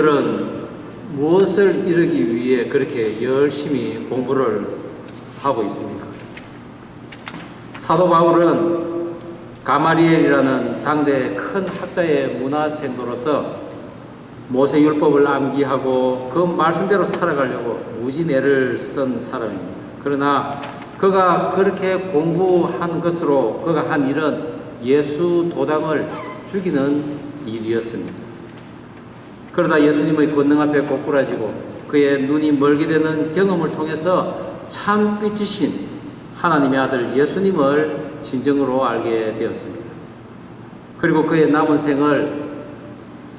그들은 무엇을 이루기 위해 그렇게 열심히 공부를 하고 있습니까? 사도 바울은 가마리엘이라는 당대 큰 학자의 문화생도로서 모세율법을 암기하고 그 말씀대로 살아가려고 무지 애를 쓴 사람입니다. 그러나 그가 그렇게 공부한 것으로 그가 한 일은 예수 도당을 죽이는 일이었습니다. 그러다 예수님의 권능 앞에 꼬꾸라지고 그의 눈이 멀게 되는 경험을 통해서 참 빛이신 하나님의 아들 예수님을 진정으로 알게 되었습니다. 그리고 그의 남은 생을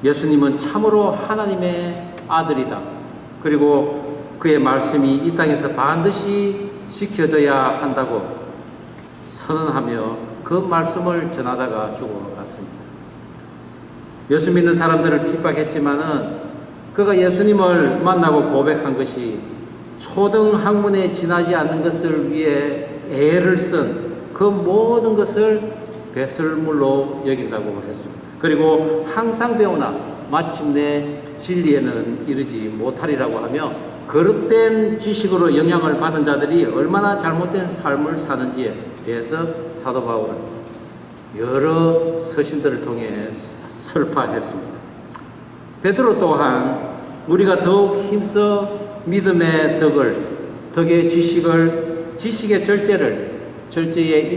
예수님은 참으로 하나님의 아들이다. 그리고 그의 말씀이 이 땅에서 반드시 지켜져야 한다고 선언하며 그 말씀을 전하다가 죽어갔습니다. 예수 믿는 사람들을 핍박했지만은 그가 예수님을 만나고 고백한 것이 초등 학문에 지나지 않는 것을 위해 애를 쓴 그 모든 것을 배설물로 여긴다고 했습니다. 그리고 항상 배우나 마침내 진리에는 이르지 못하리라고 하며 거릇된 지식으로 영향을 받은 자들이 얼마나 잘못된 삶을 사는지에 대해서 사도 바울은 여러 서신들을 통해 설파했습니다. 베드로 또한 우리가 더욱 힘써 믿음의 덕의 지식의 절제의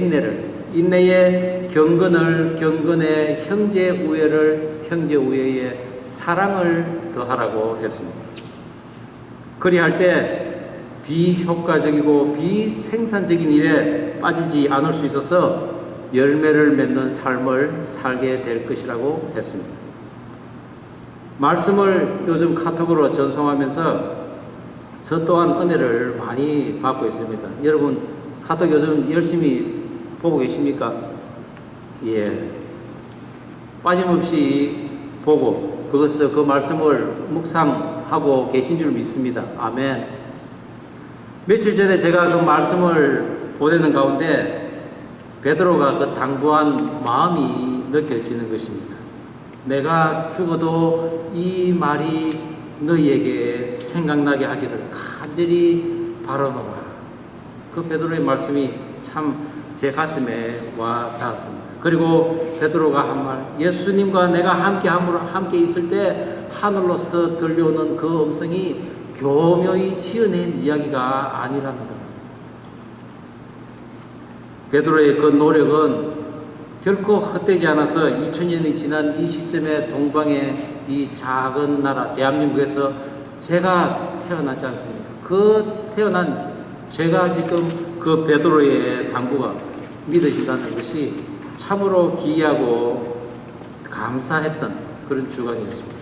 인내의 경건의 형제 우애의 사랑을 더하라고 했습니다. 그리할 때 비효과적이고 비생산적인 일에 빠지지 않을 수 있어서 열매를 맺는 삶을 살게 될 것이라고 했습니다. 말씀을 요즘 카톡으로 전송하면서 저 또한 은혜를 많이 받고 있습니다. 여러분 카톡 요즘 열심히 보고 계십니까? 예. 빠짐없이 보고 그 말씀을 묵상하고 계신 줄 믿습니다. 아멘. 며칠 전에 제가 그 말씀을 보내는 가운데 베드로가 그 당부한 마음이 느껴지는 것입니다. 내가 죽어도 이 말이 너희에게 생각나게 하기를 간절히 바라노라. 그 베드로의 말씀이 참 제 가슴에 와 닿았습니다. 그리고 베드로가 한 말, 예수님과 내가 함께 있을 때 하늘로서 들려오는 그 음성이 교묘히 지어낸 이야기가 아니라는가. 베드로의 그 노력은 결코 헛되지 않아서 2000년이 지난 이 시점에 동방의 이 작은 나라 대한민국에서 제가 태어나지 않습니까? 그 태어난 제가 지금 그 베드로의 당부가 믿어진다는 것이 참으로 기이하고 감사했던 그런 주간이었습니다.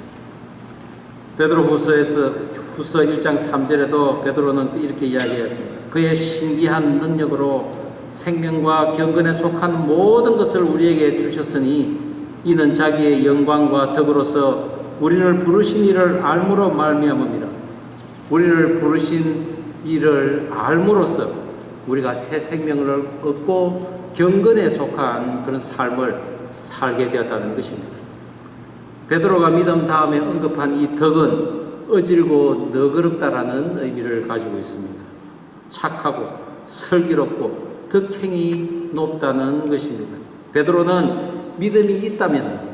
베드로 후서 1장 3절에도 베드로는 이렇게 이야기해요. 그의 신기한 능력으로 생명과 경건에 속한 모든 것을 우리에게 주셨으니 이는 자기의 영광과 덕으로서 우리를 부르신 이를 알므로 말미암음이라. 우리를 부르신 이를 알므로써 우리가 새 생명을 얻고 경건에 속한 그런 삶을 살게 되었다는 것입니다. 베드로가 믿음 다음에 언급한 이 덕은 어질고 너그럽다라는 의미를 가지고 있습니다. 착하고 슬기롭고 덕행이 높다는 것입니다. 베드로는 믿음이 있다면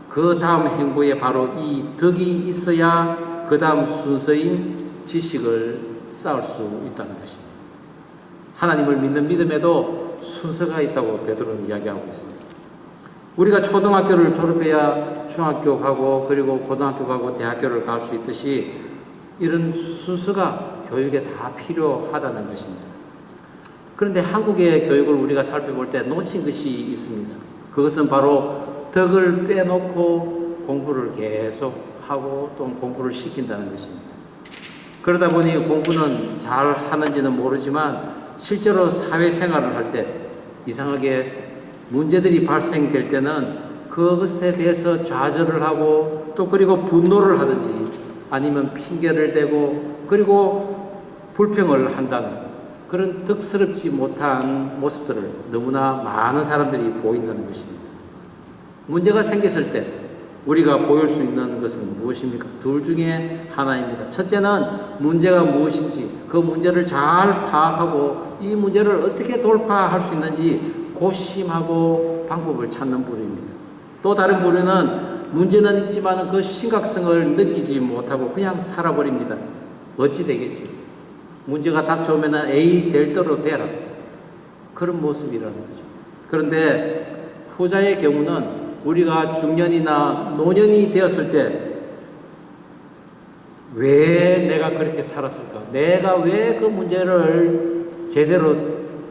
그 다음 행보에 바로 이 덕이 있어야 그 다음 순서인 지식을 쌓을 수 있다는 것입니다. 하나님을 믿는 믿음에도 순서가 있다고 베드로는 이야기하고 있습니다. 우리가 초등학교를 졸업해야 중학교 가고 그리고 고등학교 가고 대학교를 갈 수 있듯이 이런 순서가 교육에 다 필요하다는 것입니다. 그런데 한국의 교육을 우리가 살펴볼 때 놓친 것이 있습니다. 그것은 바로 덕을 빼놓고 공부를 계속 하고 또 공부를 시킨다는 것입니다. 그러다 보니 공부는 잘 하는지는 모르지만 실제로 사회생활을 할 때 이상하게 문제들이 발생될 때는 그것에 대해서 좌절을 하고 또 그리고 분노를 하든지 아니면 핑계를 대고 그리고 불평을 한다는 그런 덕스럽지 못한 모습들을 너무나 많은 사람들이 보인다는 것입니다. 문제가 생겼을 때 우리가 보일 수 있는 것은 무엇입니까? 둘 중에 하나입니다. 첫째는 문제가 무엇인지 그 문제를 잘 파악하고 이 문제를 어떻게 돌파할 수 있는지 고심하고 방법을 찾는 부류입니다. 또 다른 부류는 문제는 있지만 그 심각성을 느끼지 못하고 그냥 살아버립니다. 어찌 되겠지? 문제가 닥쳐오면 A 될 대로 되라. 그런 모습이라는 거죠. 그런데 후자의 경우는 우리가 중년이나 노년이 되었을 때 왜 내가 그렇게 살았을까? 내가 왜 그 문제를 제대로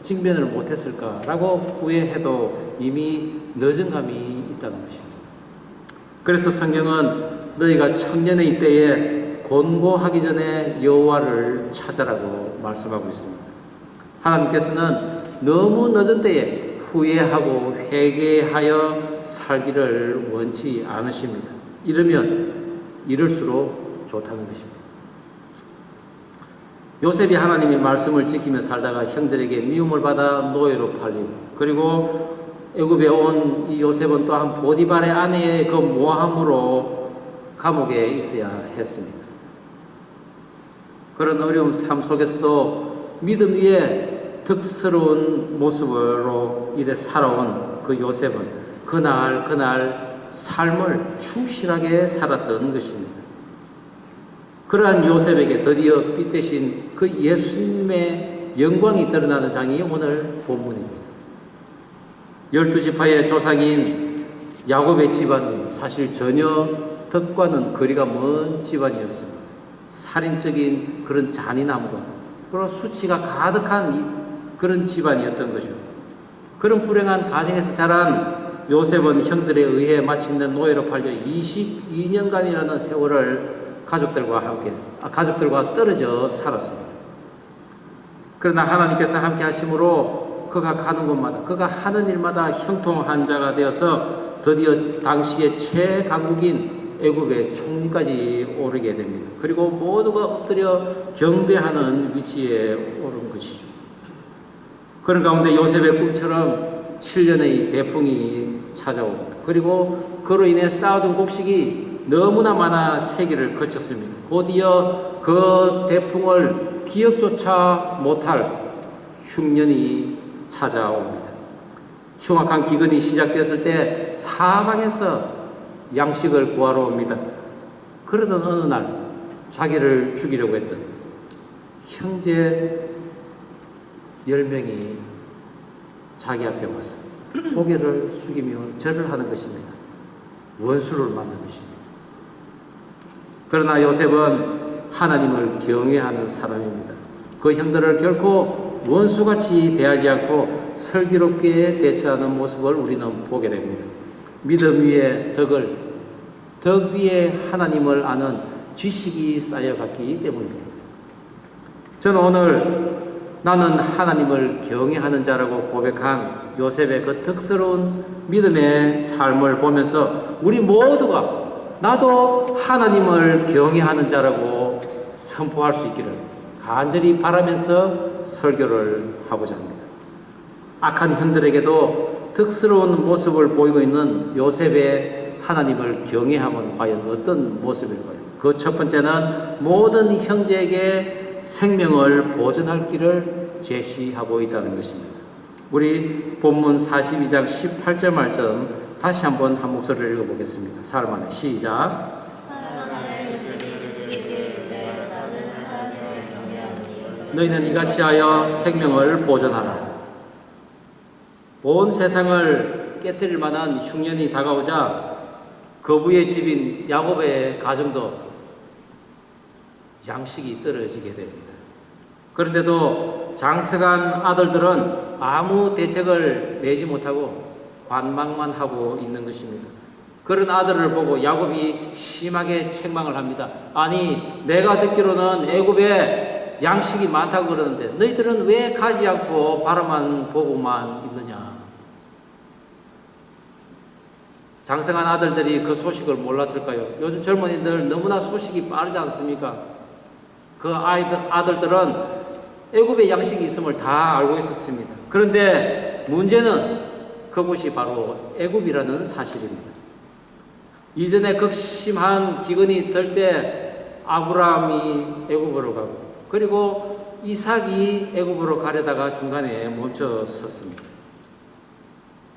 직면을 못했을까라고 후회해도 이미 늦은 감이 있다는 것입니다. 그래서 성경은 너희가 청년의 때에 곤고하기 전에 여호와를 찾아라고 말씀하고 있습니다. 하나님께서는 너무 늦은 때에 후회하고 회개하여 살기를 원치 않으십니다. 이럴수록 좋다는 것입니다. 요셉이 하나님의 말씀을 지키며 살다가 형들에게 미움을 받아 노예로 팔리고, 그리고 애굽에 온 이 요셉은 또한 보디발의 아내의 그 모함으로 감옥에 있어야 했습니다. 그런 어려운 삶 속에서도 믿음 위에 득스러운 모습으로 이래 살아온 그 요셉은 그날 삶을 충실하게 살았던 것입니다. 그러한 요셉에게 드디어 빛대신 그 예수님의 영광이 드러나는 장이 오늘 본문입니다. 12지파의 조상인 야곱의 집안은 사실 전혀 덕과는 거리가 먼 집안이었습니다. 살인적인 그런 잔인함과 그리고 수치가 가득한 그런 집안이었던 거죠. 그런 불행한 가정에서 자란 요셉은 형들에 의해 마침내 노예로 팔려 22년간이라는 세월을 가족들과 떨어져 살았습니다. 그러나 하나님께서 함께 하심으로 그가 가는 곳마다, 그가 하는 일마다 형통한 자가 되어서 드디어 당시의 최강국인 애굽의 총리까지 오르게 됩니다. 그리고 모두가 엎드려 경배하는 위치에 오른 것이죠. 그런 가운데 요셉의 꿈처럼 7년의 대풍이 찾아옵니다. 그리고 그로 인해 쌓아둔 곡식이 너무나 많아 세기를 거쳤습니다. 곧이어 그 대풍을 기억조차 못할 흉년이 찾아옵니다. 흉악한 기근이 시작되었을 때 사방에서 양식을 구하러 옵니다. 그러던 어느 날 자기를 죽이려고 했던 형제 10명이 자기 앞에 와서 고개를 숙이며 절을 하는 것입니다. 원수를 만난 것입니다. 그러나 요셉은 하나님을 경외하는 사람입니다. 그 형들을 결코 원수같이 대하지 않고 슬기롭게 대처하는 모습을 우리는 보게 됩니다. 믿음 위에 덕 위에 하나님을 아는 지식이 쌓여갔기 때문입니다. 저는 오늘 나는 하나님을 경외하는 자라고 고백한 요셉의 그 덕스러운 믿음의 삶을 보면서 우리 모두가 나도 하나님을 경외하는 자라고 선포할 수 있기를 간절히 바라면서 설교를 하고자 합니다. 악한 형들에게도 덕스러운 모습을 보이고 있는 요셉의 하나님을 경외함은 과연 어떤 모습일까요? 그 첫 번째는 모든 형제에게 생명을 보존할 길을 제시하고 있다는 것입니다. 우리 본문 42장 18절 말씀 다시 한번 한 목소리를 읽어보겠습니다. 사흘 만에 시작. 너희는 이같이 하여 생명을 보존하라. 온 세상을 깨뜨릴 만한 흉년이 다가오자 거부의 집인 야곱의 가정도 양식이 떨어지게 됩니다. 그런데도 장성한 아들들은 아무 대책을 내지 못하고 관망만 하고 있는 것입니다. 그런 아들을 보고 야곱이 심하게 책망을 합니다. 아니, 내가 듣기로는 애굽에 양식이 많다고 그러는데 너희들은 왜 가지 않고 바라만 보고만 있느냐? 장성한 아들들이 그 소식을 몰랐을까요? 요즘 젊은이들 너무나 소식이 빠르지 않습니까? 그 아들들은 애굽에 양식이 있음을 다 알고 있었습니다. 그런데 문제는 그곳이 바로 애굽이라는 사실입니다. 이전에 극심한 기근이 들 때 아브라함이 애굽으로 가고, 그리고 이삭이 애굽으로 가려다가 중간에 멈춰 섰습니다.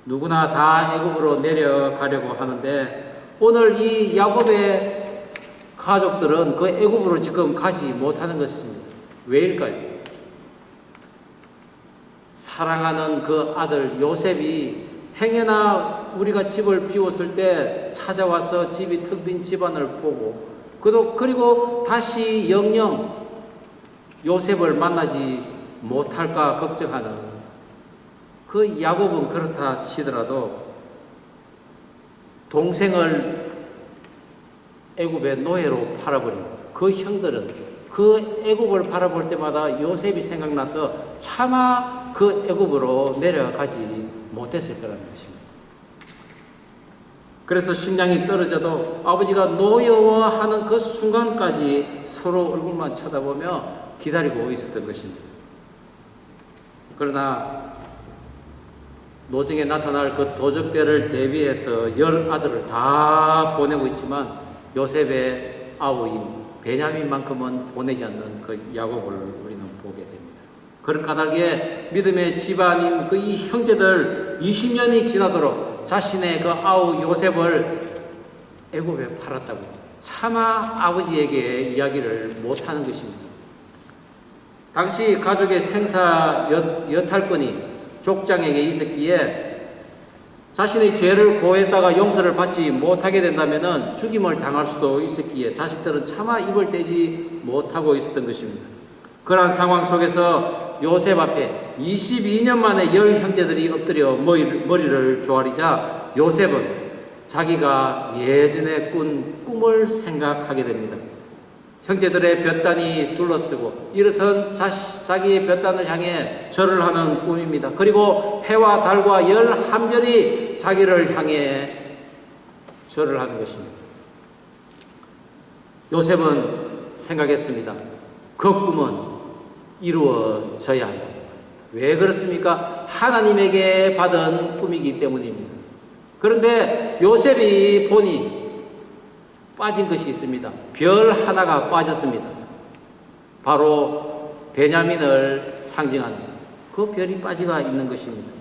누구나 다 애굽으로 내려가려고 하는데 오늘 이 야곱의 가족들은 그 애굽으로 지금 가지 못하는 것입니다. 왜일까요? 사랑하는 그 아들 요셉이 행여나 우리가 집을 비웠을 때 찾아와서 집이 텅 빈 집안을 보고, 그리고 다시 영영 요셉을 만나지 못할까 걱정하는 그 야곱은 그렇다 치더라도 동생을 애굽의 노예로 팔아버린 그 형들은 그 애굽을 바라볼 때마다 요셉이 생각나서 차마 그 애굽으로 내려가지 못했을 거라는 것입니다. 그래서 식량이 떨어져도 아버지가 노여워하는 그 순간까지 서로 얼굴만 쳐다보며 기다리고 있었던 것입니다. 그러나 노정에 나타날 그 도적대를 대비해서 10아들을 다 보내고 있지만 요셉의 아우인 베냐민만큼은 보내지 않는 그 야곱을 우리는 보게 됩니다. 그런 까닭에 믿음의 집안인 그 이 형제들 20년이 지나도록 자신의 그 아우 요셉을 애굽에 팔았다고 차마 아버지에게 이야기를 못하는 것입니다. 당시 가족의 생사 여탈권이 족장에게 있었기에 자신의 죄를 고했다가 용서를 받지 못하게 된다면 죽임을 당할 수도 있었기에 자식들은 차마 입을 떼지 못하고 있었던 것입니다. 그러한 상황 속에서 요셉 앞에 22년 만에 10 형제들이 엎드려 머리를 조아리자 요셉은 자기가 예전에 꾼 꿈을 생각하게 됩니다. 형제들의 볕단이 둘러쓰고 일어선 자기의 볕단을 향해 절을 하는 꿈입니다. 그리고 해와 달과 11별이 자기를 향해 절을 하는 것입니다. 요셉은 생각했습니다. 그 꿈은 이루어져야 한다. 왜 그렇습니까? 하나님에게 받은 꿈이기 때문입니다. 그런데 요셉이 보니 빠진 것이 있습니다. 별 하나가 빠졌습니다. 바로 베냐민을 상징하는 그 별이 빠지가 있는 것입니다.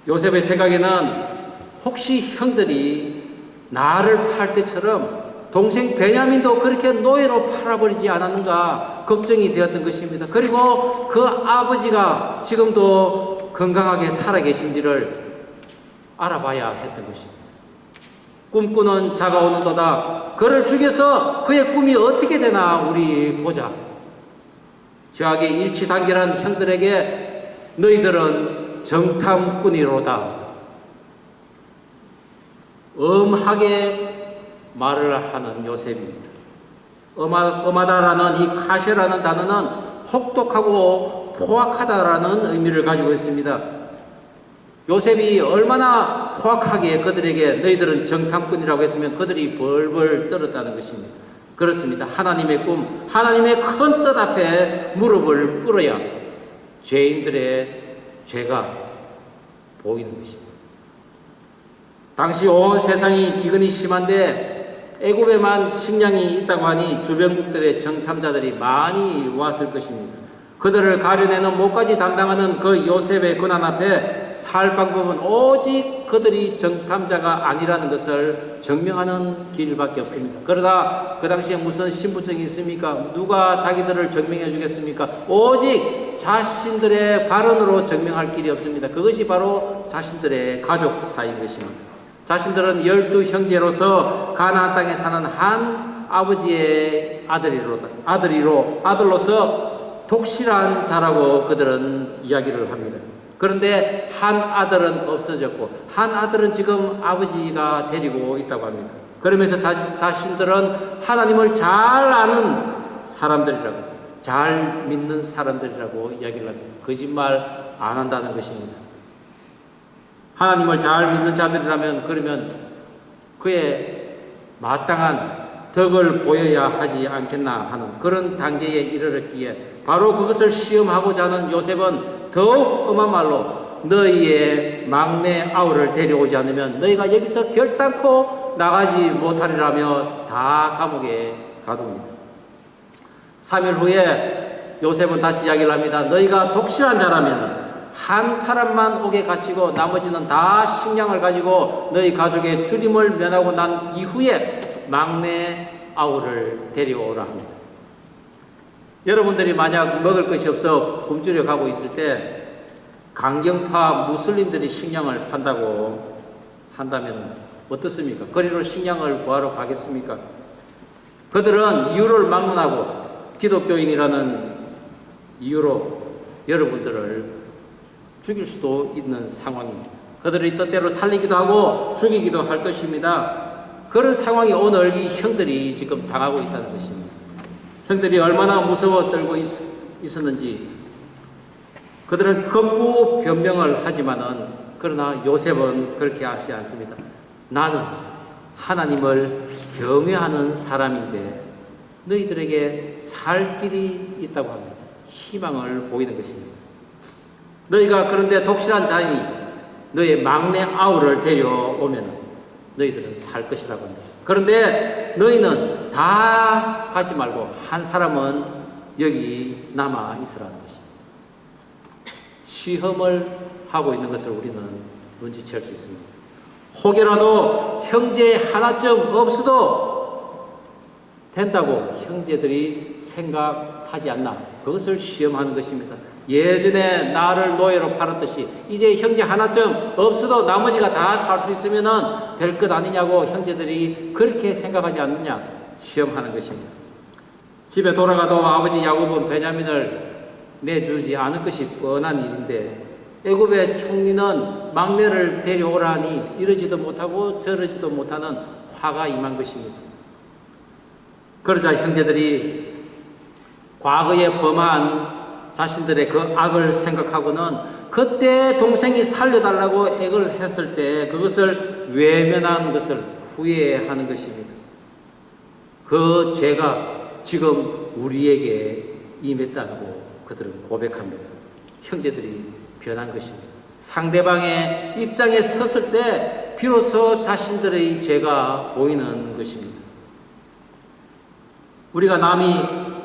요셉의 생각에는 혹시 형들이 나를 팔 때처럼 동생 베냐민도 그렇게 노예로 팔아버리지 않았는가 걱정이 되었던 것입니다. 그리고 그 아버지가 지금도 건강하게 살아계신지를 알아봐야 했던 것입니다. 꿈꾸는 자가 오는도다. 그를 죽여서 그의 꿈이 어떻게 되나 우리 보자. 죄악의 일치단결한 형들에게 너희들은 정탐꾼이로다. 엄하게 말을 하는 요셉입니다. 엄하다라는 이 카셰라는 단어는 혹독하고 포악하다라는 의미를 가지고 있습니다. 요셉이 얼마나 포악하게 그들에게 너희들은 정탐꾼이라고 했으면 그들이 벌벌 떨었다는 것입니다. 그렇습니다. 하나님의 꿈, 하나님의 큰 뜻 앞에 무릎을 꿇어야 죄인들의 죄가 보이는 것입니다. 당시 온 세상이 기근이 심한데 애굽에만 식량이 있다고 하니 주변국들의 정탐자들이 많이 왔을 것입니다. 그들을 가려내는 목까지 담당하는 그 요셉의 고난 앞에 살 방법은 오직 그들이 정탐자가 아니라는 것을 증명하는 길밖에 없습니다. 그러나 그 당시에 무슨 신분증이 있습니까? 누가 자기들을 증명해 주겠습니까? 오직 자신들의 발언으로 증명할 길이 없습니다. 그것이 바로 자신들의 가족 사이인 것입니다. 자신들은 12 형제로서 가나안 땅에 사는 한 아버지의 아들로서 독실한 자라고 그들은 이야기를 합니다. 그런데 한 아들은 없어졌고 한 아들은 지금 아버지가 데리고 있다고 합니다. 그러면서 자신들은 하나님을 잘 아는 사람들이라고, 잘 믿는 사람들이라고 이야기를 합니다. 거짓말 안 한다는 것입니다. 하나님을 잘 믿는 자들이라면 그러면 그의 마땅한 덕을 보여야 하지 않겠나 하는 그런 단계에 이르렀기에 바로 그것을 시험하고자 하는 요셉은 더욱 엄한 말로 너희의 막내 아우를 데려오지 않으면 너희가 여기서 결단코 나가지 못하리라며 다 감옥에 가둡니다. 3일 후에 요셉은 다시 이야기를 합니다. 너희가 독실한 자라면 한 사람만 옥에 갇히고 나머지는 다 식량을 가지고 너희 가족의 죽임을 면하고 난 이후에 막내 아우를 데려오라 합니다. 여러분들이 만약 먹을 것이 없어 굶주려 가고 있을 때 강경파 무슬림들이 식량을 판다고 한다면 어떻습니까? 거리로 식량을 구하러 가겠습니까? 그들은 이유를 막론하고 기독교인이라는 이유로 여러분들을 죽일 수도 있는 상황입니다. 그들이 뜻대로 살리기도 하고 죽이기도 할 것입니다. 그런 상황이 오늘 이 형들이 지금 당하고 있다는 것입니다. 형들이 얼마나 무서워 떨고 있었는지 그들은 극구 변명을 하지만은 그러나 요셉은 그렇게 하지 않습니다. 나는 하나님을 경외하는 사람인데 너희들에게 살 길이 있다고 합니다. 희망을 보이는 것입니다. 너희가 그런데 독실한 자니 너의 막내 아우를 데려오면 너희들은 살 것이라고 합니다. 그런데 너희는 다 가지 말고 한 사람은 여기 남아 있으라는 것입니다. 시험을 하고 있는 것을 우리는 눈치챌 수 있습니다. 혹여라도 형제 하나쯤 없어도 된다고 형제들이 생각하지 않나, 그것을 시험하는 것입니다. 예전에 나를 노예로 팔았듯이 이제 형제 하나쯤 없어도 나머지가 다 살 수 있으면 될 것 아니냐고 형제들이 그렇게 생각하지 않느냐, 시험하는 것입니다. 집에 돌아가도 아버지 야곱은 베냐민을 내주지 않을 것이 뻔한 일인데 애굽의 총리는 막내를 데려오라니 이러지도 못하고 저러지도 못하는 화가 임한 것입니다. 그러자 형제들이 과거에 범한 자신들의 그 악을 생각하고는 그때 동생이 살려달라고 애를 했을 때 그것을 외면한 것을 후회하는 것입니다. 그 죄가 지금 우리에게 임했다고 그들은 고백합니다. 형제들이 변한 것입니다. 상대방의 입장에 섰을 때 비로소 자신들의 죄가 보이는 것입니다. 우리가 남이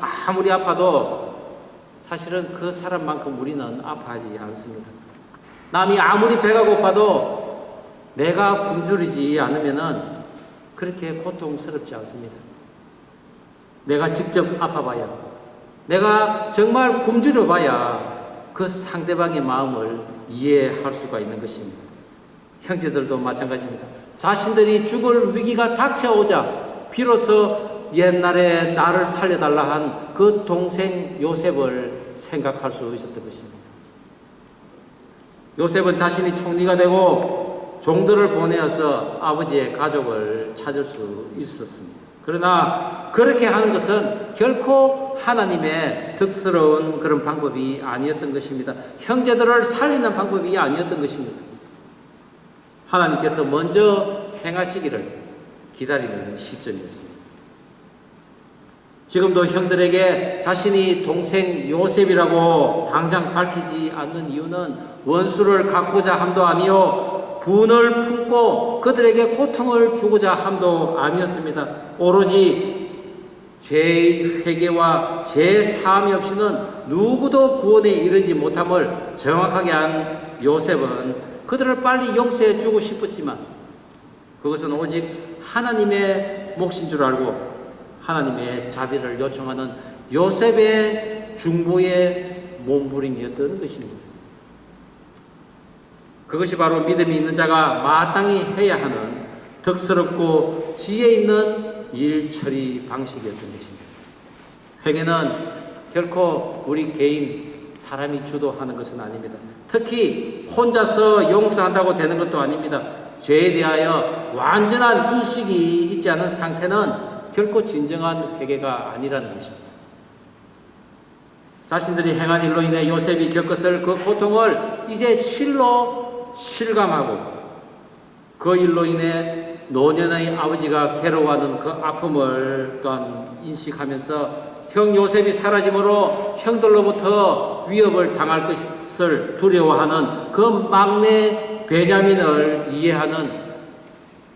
아무리 아파도 사실은 그 사람만큼 우리는 아파하지 않습니다. 남이 아무리 배가 고파도 내가 굶주리지 않으면은 그렇게 고통스럽지 않습니다. 내가 직접 아파봐야, 내가 정말 굶주려 봐야 그 상대방의 마음을 이해할 수가 있는 것입니다. 형제들도 마찬가지입니다. 자신들이 죽을 위기가 닥쳐오자 비로소 옛날에 나를 살려달라 한 그 동생 요셉을 생각할 수 있었던 것입니다. 요셉은 자신이 총리가 되고 종들을 보내어서 아버지의 가족을 찾을 수 있었습니다. 그러나 그렇게 하는 것은 결코 하나님의 득스러운 그런 방법이 아니었던 것입니다. 형제들을 살리는 방법이 아니었던 것입니다. 하나님께서 먼저 행하시기를 기다리는 시점이었습니다. 지금도 형들에게 자신이 동생 요셉이라고 당장 밝히지 않는 이유는 원수를 갚고자 함도 아니요 분을 품고 그들에게 고통을 주고자 함도 아니었습니다. 오로지 죄의 회개와 죄 사함이 없이는 누구도 구원에 이르지 못함을 정확하게 한 요셉은 그들을 빨리 용서해 주고 싶었지만 그것은 오직 하나님의 몫인 줄 알고 하나님의 자비를 요청하는 요셉의 중보의 몸부림이었던 것입니다. 그것이 바로 믿음이 있는 자가 마땅히 해야 하는 덕스럽고 지혜 있는 일 처리 방식이었던 것입니다. 회개는 결코 우리 개인 사람이 주도하는 것은 아닙니다. 특히 혼자서 용서한다고 되는 것도 아닙니다. 죄에 대하여 완전한 인식이 있지 않은 상태는 결코 진정한 회개가 아니라는 것입니다. 자신들이 행한 일로 인해 요셉이 겪었을 그 고통을 이제 실로 실감하고 그 일로 인해 노년의 아버지가 괴로워하는 그 아픔을 또한 인식하면서 형 요셉이 사라짐으로 형들로부터 위협을 당할 것을 두려워하는 그 막내 베냐민을 이해하는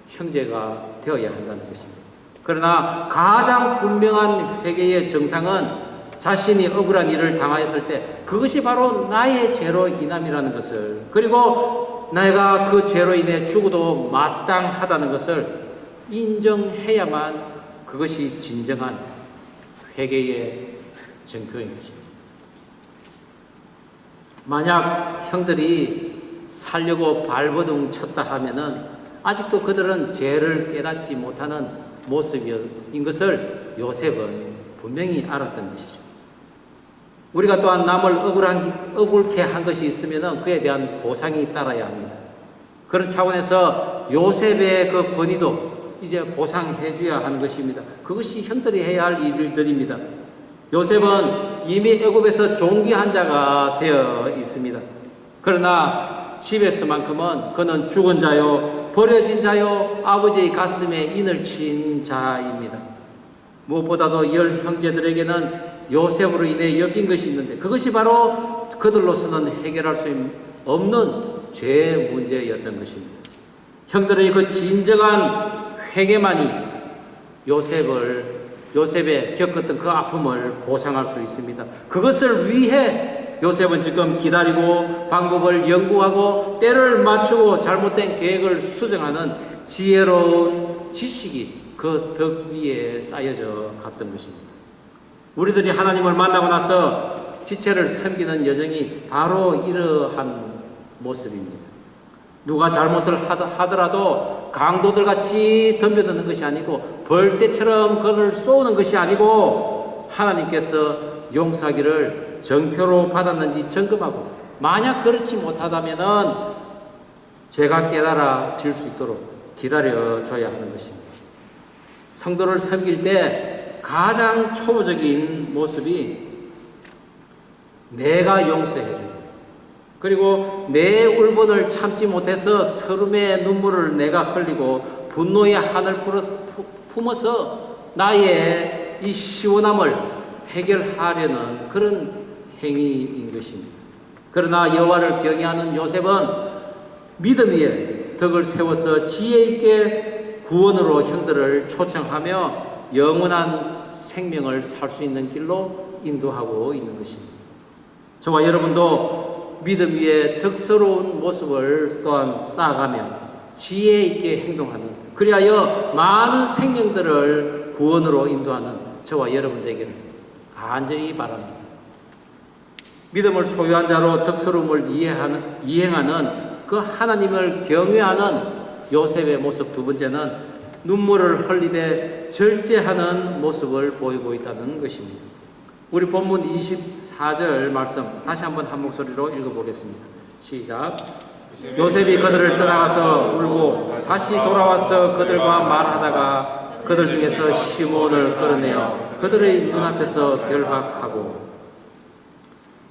형제가 되어야 한다는 것입니다. 그러나 가장 분명한 회개의 정상은 자신이 억울한 일을 당하였을 때 그것이 바로 나의 죄로 인함이라는 것을, 그리고 내가 그 죄로 인해 죽어도 마땅하다는 것을 인정해야만 그것이 진정한 회개의 정표인 것입니다. 만약 형들이 살려고 발버둥 쳤다 하면은 아직도 그들은 죄를 깨닫지 못하는 모습인 것을 요셉은 분명히 알았던 것이죠. 우리가 또한 남을 억울케 한 것이 있으면 그에 대한 보상이 따라야 합니다. 그런 차원에서 요셉의 그 권위도 이제 보상해 줘야 하는 것입니다. 그것이 형들이 해야 할 일들입니다. 요셉은 이미 애굽에서 종기한 자가 되어 있습니다. 그러나 집에서만큼은 그는 죽은 자요, 버려진 자요, 아버지의 가슴에 인을 친 자입니다. 무엇보다도 10 형제들에게는 요셉으로 인해 엮인 것이 있는데 그것이 바로 그들로서는 해결할 수 없는 죄의 문제였던 것입니다. 형들의 그 진정한 회개만이 요셉의 겪었던 그 아픔을 보상할 수 있습니다. 그것을 위해 요셉은 지금 기다리고 방법을 연구하고 때를 맞추고 잘못된 계획을 수정하는 지혜로운 지식이 그 덕 위에 쌓여져 갔던 것입니다. 우리들이 하나님을 만나고 나서 지체를 섬기는 여정이 바로 이러한 모습입니다. 누가 잘못을 하더라도 강도들 같이 덤벼드는 것이 아니고 벌떼처럼 그를 쏘는 것이 아니고 하나님께서 용서하기를 정표로 받았는지 점검하고 만약 그렇지 못하다면은 죄가 깨달아질 수 있도록 기다려줘야 하는 것입니다. 성도를 섬길 때 가장 초보적인 모습이 내가 용서해주고 그리고 내 울분을 참지 못해서 서름의 눈물을 내가 흘리고 분노의 한을 품어서 나의 이 시원함을 해결하려는 그런 행위인 것입니다. 그러나 여호와를 경외하는 요셉은 믿음 위에 덕을 세워서 지혜 있게 구원으로 형들을 초청하며 영원한 생명을 살 수 있는 길로 인도하고 있는 것입니다. 저와 여러분도 믿음 위에 덕스러운 모습을 또한 쌓아가며 지혜 있게 행동하는, 그리하여 많은 생명들을 구원으로 인도하는 저와 여러분들에게는 간절히 바랍니다. 믿음을 소유한 자로 덕스러움을 이행하는 그 하나님을 경외하는 요셉의 모습 두 번째는 눈물을 흘리되 절제하는 모습을 보이고 있다는 것입니다. 우리 본문 24절 말씀 다시 한번 한 목소리로 읽어보겠습니다. 시작. 요셉이 그들을 떠나가서 울고 다시 돌아와서 그들과 말하다가 그들 중에서 시몬을 끌어내어 그들의 눈앞에서 결박하고,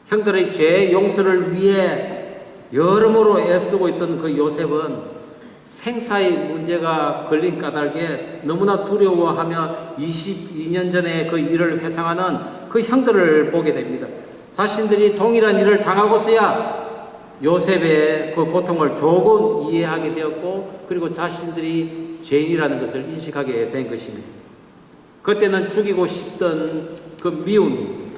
형들의 죄 용서를 위해 여러모로 애쓰고 있던 그 요셉은 생사의 문제가 걸린 까닭에 너무나 두려워하며 22년 전에 그 일을 회상하는 그 형들을 보게 됩니다. 자신들이 동일한 일을 당하고서야 요셉의 그 고통을 조금 이해하게 되었고, 그리고 자신들이 죄인이라는 것을 인식하게 된 것입니다. 그때는 죽이고 싶던 그 미움이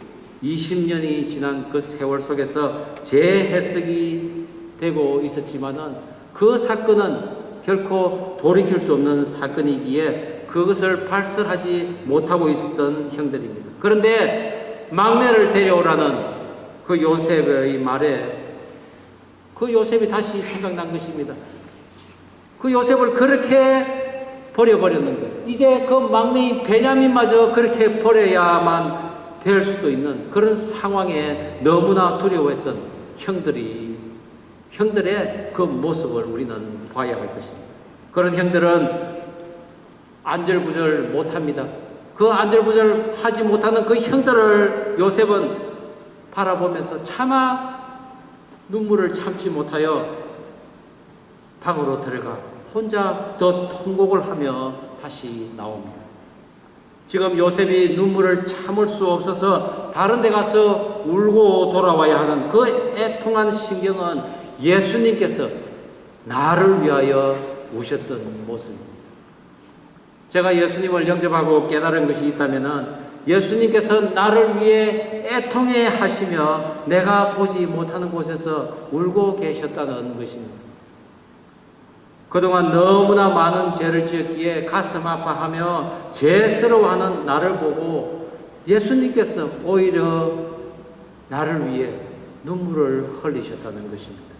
20년이 지난 그 세월 속에서 재해석이 되고 있었지만은 그 사건은 결코 돌이킬 수 없는 사건이기에 그것을 발설하지 못하고 있었던 형들입니다. 그런데 막내를 데려오라는 그 요셉의 말에 그 요셉이 다시 생각난 것입니다. 그 요셉을 그렇게 버려버렸는데 이제 그 막내인 베냐민마저 그렇게 버려야만 될 수도 있는 그런 상황에 너무나 두려워했던 형들의 그 모습을 우리는 봐야 할 것입니다. 그런 형들은 안절부절 못합니다. 그 안절부절 하지 못하는 그 형들을 요셉은 바라보면서 차마 눈물을 참지 못하여 방으로 들어가 혼자 더 통곡을 하며 다시 나옵니다. 지금 요셉이 눈물을 참을 수 없어서 다른 데 가서 울고 돌아와야 하는 그 애통한 심경은 예수님께서 나를 위하여 오셨던 모습입니다. 제가 예수님을 영접하고 깨달은 것이 있다면 예수님께서 나를 위해 애통해 하시며 내가 보지 못하는 곳에서 울고 계셨다는 것입니다. 그동안 너무나 많은 죄를 지었기에 가슴 아파하며 죄스러워하는 나를 보고 예수님께서 오히려 나를 위해 눈물을 흘리셨다는 것입니다.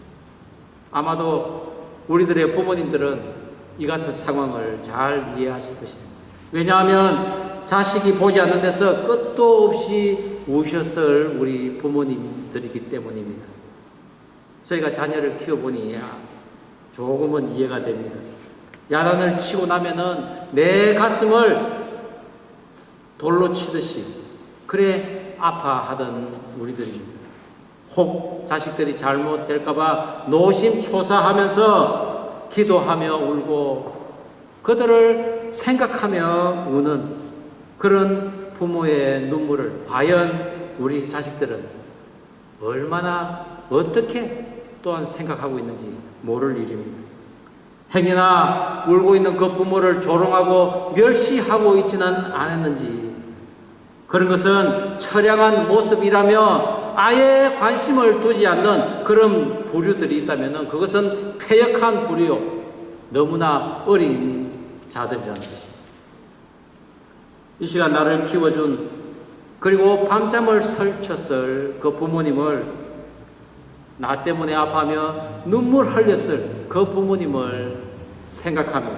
아마도 우리들의 부모님들은 이 같은 상황을 잘 이해하실 것입니다. 왜냐하면 자식이 보지 않는 데서 끝도 없이 우셨을 우리 부모님들이기 때문입니다. 저희가 자녀를 키워보니 조금은 이해가 됩니다. 야단을 치고 나면은 내 가슴을 돌로 치듯이 그래 아파하던 우리들입니다. 혹 자식들이 잘못될까봐 노심초사하면서 기도하며 울고 그들을 생각하며 우는 그런 부모의 눈물을 과연 우리 자식들은 얼마나 어떻게 또한 생각하고 있는지 모를 일입니다. 행여나 울고 있는 그 부모를 조롱하고 멸시하고 있지는 않았는지 그런 것은 처량한 모습이라며 아예 관심을 두지 않는 그런 부류들이 있다면 그것은 패역한 부류요 너무나 어린 자들이라는 것입니다. 이 시간 나를 키워준 그리고 밤잠을 설쳤을 그 부모님을 나 때문에 아파하며 눈물 흘렸을 그 부모님을 생각하며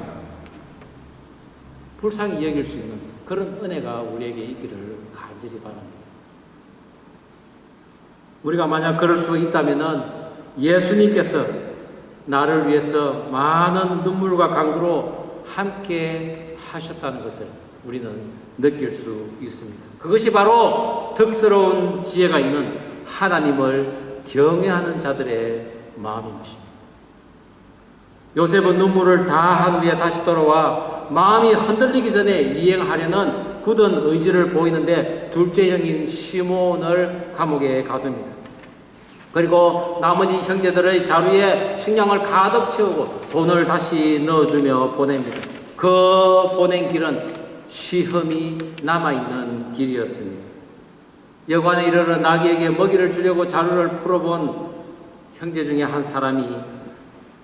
불쌍히 여길 수 있는 그런 은혜가 우리에게 있기를 간절히 바랍니다. 우리가 만약 그럴 수 있다면 예수님께서 나를 위해서 많은 눈물과 강구로 함께 하셨다는 것을 우리는 느낄 수 있습니다. 그것이 바로 덕스러운 지혜가 있는 하나님을 경외하는 자들의 마음인 것입니다. 요셉은 눈물을 다한 후에 다시 돌아와 마음이 흔들리기 전에 이행하려는 굳은 의지를 보이는데 둘째 형인 시몬을 감옥에 가둡니다. 그리고 나머지 형제들의 자루에 식량을 가득 채우고 돈을 다시 넣어주며 보냅니다. 그 보낸 길은 시험이 남아있는 길이었습니다. 여관에 이르러 나귀에게 먹이를 주려고 자루를 풀어본 형제 중에 한 사람이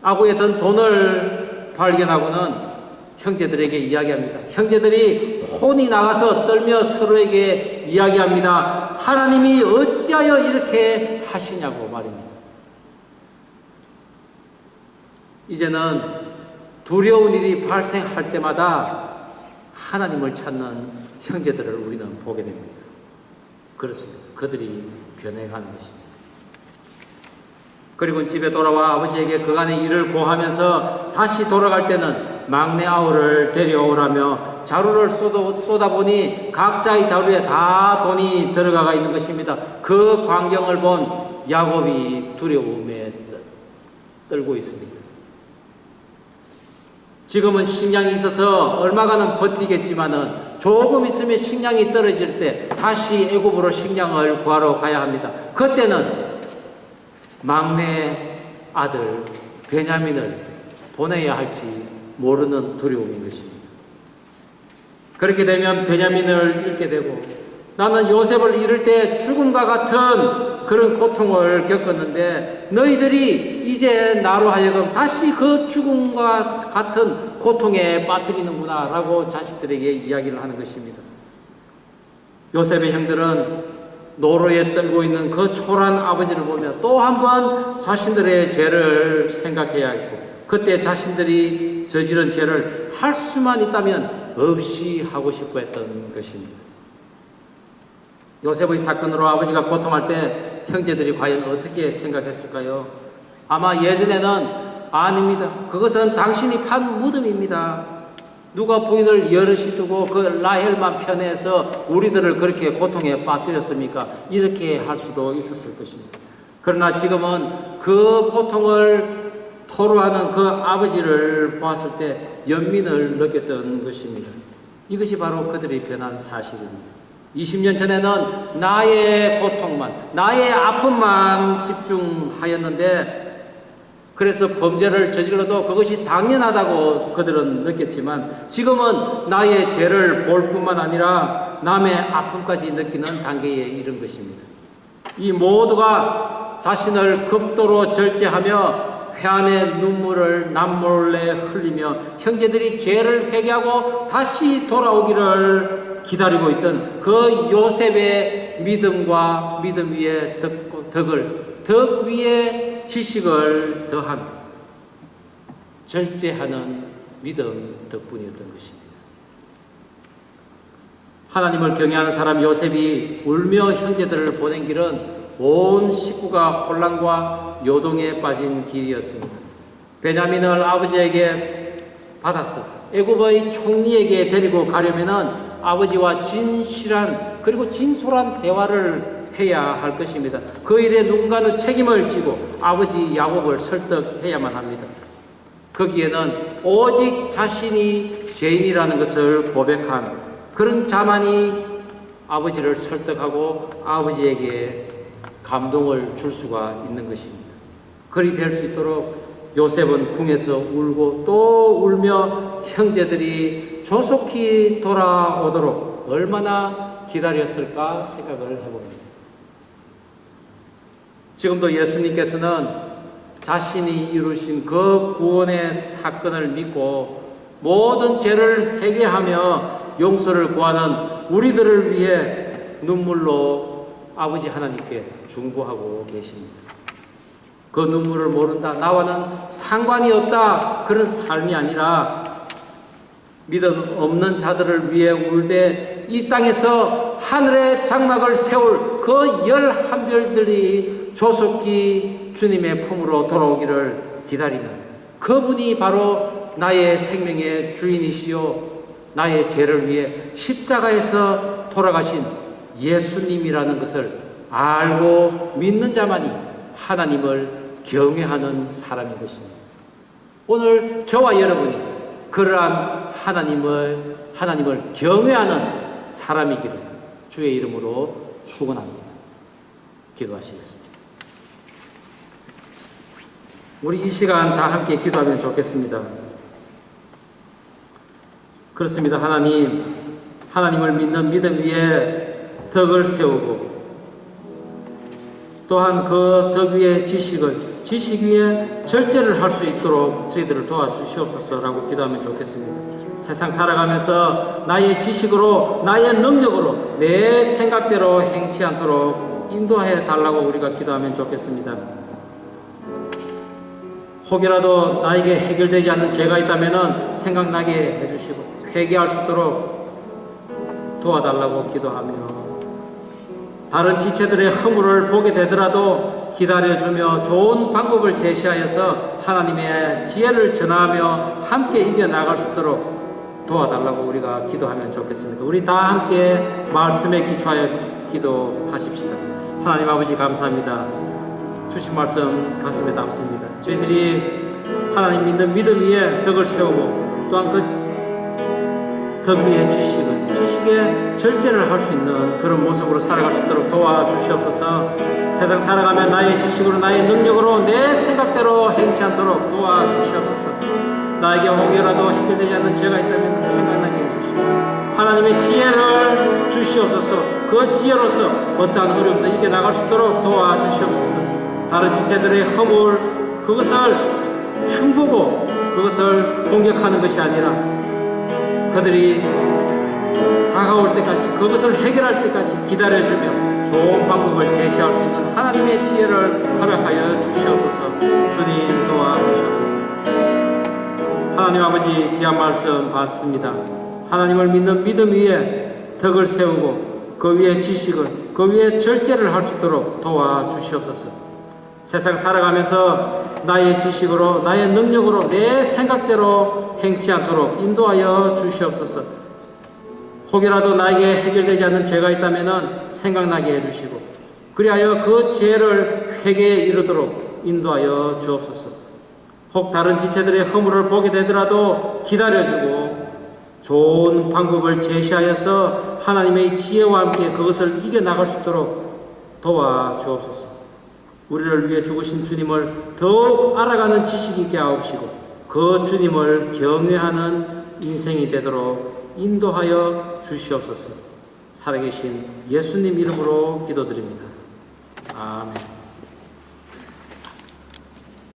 아구에 든 돈을 발견하고는 형제들에게 이야기합니다. 형제들이 혼이 나가서 떨며 서로에게 이야기합니다. 하나님이 어찌하여 이렇게 하시냐고 말입니다. 이제는 두려운 일이 발생할 때마다 하나님을 찾는 형제들을 우리는 보게 됩니다. 그렇습니다. 그들이 변해가는 것입니다. 그리고 집에 돌아와 아버지에게 그간의 일을 고하면서 다시 돌아갈 때는 막내 아우를 데려오라며 자루를 쏟아보니 각자의 자루에 다 돈이 들어가 있는 것입니다. 그 광경을 본 야곱이 두려움에 떨고 있습니다. 지금은 식량이 있어서 얼마간은 버티겠지만은 조금 있으면 식량이 떨어질 때 다시 애굽으로 식량을 구하러 가야 합니다. 그때는 막내 아들 베냐민을 보내야 할지 모르는 두려움인 것입니다. 그렇게 되면 베냐민을 잃게 되고 나는 요셉을 잃을 때 죽음과 같은 그런 고통을 겪었는데 너희들이 이제 나로 하여금 다시 그 죽음과 같은 고통에 빠뜨리는구나 라고 자식들에게 이야기를 하는 것입니다. 요셉의 형들은 노로에 떨고 있는 그 초라한 아버지를 보며 또 한 번 자신들의 죄를 생각해야 했고 그때 자신들이 저지른 죄를 할 수만 있다면 없이 하고 싶어 했던 것입니다. 요셉의 사건으로 아버지가 고통할 때 형제들이 과연 어떻게 생각했을까요? 아마 예전에는 아닙니다. 그것은 당신이 판 무덤입니다. 누가 부인을 여럿이 두고 그 라헬만 편해서 우리들을 그렇게 고통에 빠뜨렸습니까? 이렇게 할 수도 있었을 것입니다. 그러나 지금은 그 고통을 토로하는 그 아버지를 보았을 때 연민을 느꼈던 것입니다. 이것이 바로 그들이 변한 사실입니다. 20년 전에는 나의 고통만, 나의 아픔만 집중하였는데 그래서 범죄를 저질러도 그것이 당연하다고 그들은 느꼈지만 지금은 나의 죄를 볼 뿐만 아니라 남의 아픔까지 느끼는 단계에 이른 것입니다. 이 모두가 자신을 극도로 절제하며 회한의 눈물을 남몰래 흘리며 형제들이 죄를 회개하고 다시 돌아오기를 기다리고 있던 그 요셉의 믿음과 믿음 위에 덕 위에 지식을 더한 절제하는 믿음 덕분이었던 것입니다. 하나님을 경외하는 사람 요셉이 울며 형제들을 보낸 길은 온 식구가 혼란과 요동에 빠진 길이었습니다. 베냐민을 아버지에게 받아서 애굽의 총리에게 데리고 가려면은 아버지와 진실한 그리고 진솔한 대화를 해야 할 것입니다. 그 일에 누군가는 책임을 지고 아버지 야곱을 설득해야만 합니다. 거기에는 오직 자신이 죄인이라는 것을 고백한 그런 자만이 아버지를 설득하고 아버지에게 감동을 줄 수가 있는 것입니다. 그리 될 수 있도록 요셉은 궁에서 울고 또 울며 형제들이 조속히 돌아오도록 얼마나 기다렸을까 생각을 해봅니다. 지금도 예수님께서는 자신이 이루신 그 구원의 사건을 믿고 모든 죄를 회개하며 용서를 구하는 우리들을 위해 눈물로 아버지 하나님께 중보하고 계십니다. 그 눈물을 모른다, 나와는 상관이 없다, 그런 삶이 아니라 믿음 없는 자들을 위해 울되 이 땅에서 하늘의 장막을 세울 그 11별들이 조속히 주님의 품으로 돌아오기를 기다리는 그분이 바로 나의 생명의 주인이시요 나의 죄를 위해 십자가에서 돌아가신 예수님이라는 것을 알고 믿는 자만이 하나님을 경외하는 사람인 것입니다. 오늘 저와 여러분이 그러한 하나님을 경외하는 사람이기를 주의 이름으로 축원합니다. 기도하시겠습니다. 우리 이 시간 다 함께 기도하면 좋겠습니다. 그렇습니다. 하나님을 믿는 믿음 위에 덕을 세우고 또한 그 덕 위에 지식 위에 절제를 할 수 있도록 저희들을 도와주시옵소서라고 기도하면 좋겠습니다. 세상 살아가면서 나의 지식으로 나의 능력으로 내 생각대로 행치 않도록 인도해 달라고 우리가 기도하면 좋겠습니다. 혹이라도 나에게 해결되지 않는 죄가 있다면 생각나게 해주시고 회개할 수 있도록 도와달라고 기도하며 다른 지체들의 허물을 보게 되더라도 기다려주며 좋은 방법을 제시하여서 하나님의 지혜를 전하며 함께 이겨나갈 수 있도록 도와달라고 우리가 기도하면 좋겠습니다. 우리 다 함께 말씀에 기초하여 기도하십시다. 하나님 아버지 감사합니다. 주신 말씀 가슴에 담습니다. 저희들이 하나님 믿는 믿음 위에 덕을 세우고 또한 그 덕 위에 지식에 절제를 할 수 있는 그런 모습으로 살아갈 수 있도록 도와주시옵소서. 세상 살아가면 나의 지식으로 나의 능력으로 내 생각대로 행치 않도록 도와주시옵소서. 나에게 혹여라도 해결되지 않는 죄가 있다면 생각나게 해주시고 하나님의 지혜를 주시옵소서. 그 지혜로서 어떠한 어려움도 이겨나갈 수 있도록 도와주시옵소서. 다른 지체들의 허물 그것을 흉보고 그것을 공격하는 것이 아니라 그들이 다가올 때까지 그것을 해결할 때까지 기다려주며 좋은 방법을 제시할 수 있는 하나님의 지혜를 허락하여 주시옵소서. 주님 도와주시옵소서. 하나님 아버지 귀한 말씀 받습니다. 하나님을 믿는 믿음 위에 덕을 세우고 그 위에 지식을 그 위에 절제를 할 수 있도록 도와주시옵소서. 세상 살아가면서 나의 지식으로 나의 능력으로 내 생각대로 행치 않도록 인도하여 주시옵소서. 혹이라도 나에게 해결되지 않는 죄가 있다면 생각나게 해주시고 그리하여 그 죄를 회개에 이르도록 인도하여 주옵소서. 혹 다른 지체들의 허물을 보게 되더라도 기다려주고 좋은 방법을 제시하여서 하나님의 지혜와 함께 그것을 이겨나갈 수 있도록 도와주옵소서. 우리를 위해 죽으신 주님을 더욱 알아가는 지식이 있게 하옵시고 그 주님을 경외하는 인생이 되도록 인도하여 주시옵소서. 살아계신 예수님 이름으로 기도드립니다. 아멘.